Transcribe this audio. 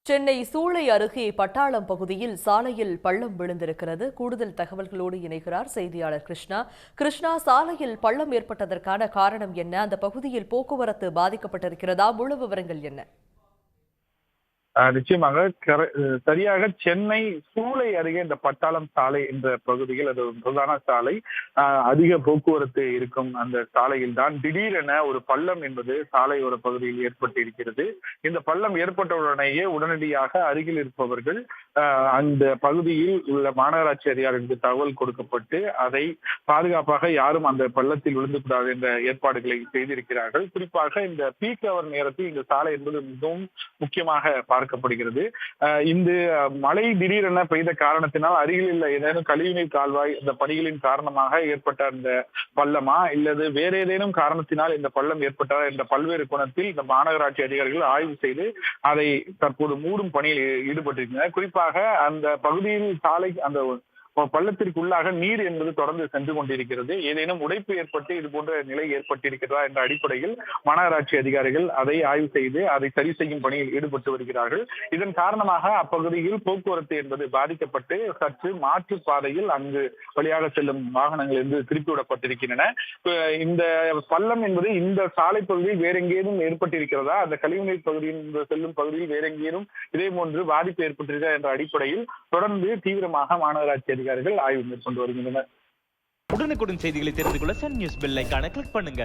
சென்னை சூளை அருகே பட்டாளம் பகுதியில் சாலையில் பள்ளம் விழுந்திருக்கிறது. கூடுதல் தகவல்களோடு இணைகிறார் செய்தியாளர் கிருஷ்ணா. கிருஷ்ணா, சாலையில் பள்ளம் ஏற்பட்டதற்கான காரணம் என்ன? அந்த பகுதியில் போக்குவரத்து பாதிக்கப்பட்டிருக்கிறதா? முழு விவரங்கள் என்ன? நிச்சயமாக சரியாக சென்னை சூளை அருகே இந்த பட்டாளம் சாலை என்ற பகுதியில் அது ஒரு பிரதான சாலை. அதிக போக்குவரத்து இருக்கும் அந்த சாலையில் தான் திடீரென ஒரு பள்ளம் என்பது சாலையோர பகுதியில் ஏற்பட்டு இருக்கிறது. இந்த பள்ளம் ஏற்பட்டவுடனேயே உடனடியாக அருகில் இருப்பவர்கள் அந்த பகுதியில் உள்ள மாநகராட்சி அதிகாரிகளுக்கு தகவல் கொடுக்கப்பட்டு அதை பாதுகாப்பாக யாரும் அந்த பள்ளத்தில் விழுந்து கூடாது என்ற ஏற்பாடுகளை செய்திருக்கிறார்கள். குறிப்பாக இந்த பீக் அவர் நேரத்தில் இந்த சாலை என்பது மிகவும் முக்கியமாக பார்க்கப்படுகிறது. இந்த மழை திடீரென பெய்த காரணத்தினால் அருகில் உள்ள ஏதேனும் கழிவுநீர் கால்வாய் இந்த பணிகளின் காரணமாக ஏற்பட்ட அந்த பள்ளமா இல்லது வேற ஏதேனும் காரணத்தினால் இந்த பள்ளம் ஏற்பட்டதா என்ற பல்வேறு கோணத்தில் இந்த மாநகராட்சி அதிகாரிகள் ஆய்வு செய்து அதை தற்போது மூடும் பணியில் ஈடுபட்டிருக்கின்றனர். குறிப்பாக அந்த பகுதியில் சாலை அந்த பள்ளத்திற்குள்ளாக நீர் என்பது தொடர்ந்து சென்று கொண்டிருக்கிறது. ஏதேனும் உடைப்பு ஏற்பட்டு இது போன்ற நிலை ஏற்பட்டிருக்கிறதா என்ற அடிப்படையில் மாநகராட்சி அதிகாரிகள் அதை ஆய்வு செய்து அதை சரி செய்யும் பணியில் ஈடுபட்டு வருகிறார்கள். இதன் காரணமாக அப்பகுதியில் போக்குவரத்து என்பது பாதிக்கப்பட்டு சற்று மாற்று பாதையில் அங்கு வழியாக செல்லும் வாகனங்கள் என்று திருப்பிவிடப்பட்டிருக்கின்றன. இந்த பள்ளம் என்பது இந்த சாலை பகுதியில் வேற எங்கேயும் ஏற்பட்டிருக்கிறதா, அந்த கழிவுநீர் பகுதியில் செல்லும் பகுதியில் வேற எங்கேயும் இதே போன்று பாதிப்பு ஏற்பட்டிருக்கிறதா என்ற அடிப்படையில் தொடர்ந்து தீவிரமாக மாநகராட்சி அதிகாரிகள் ஆய்வு மேற்கொண்டு வருகின்றனர். உடனுக்குடன் செய்திகளை தெரிந்து கொள்ள சன் நியூஸ் பெல் ஐகானை கிளிக் பண்ணுங்க.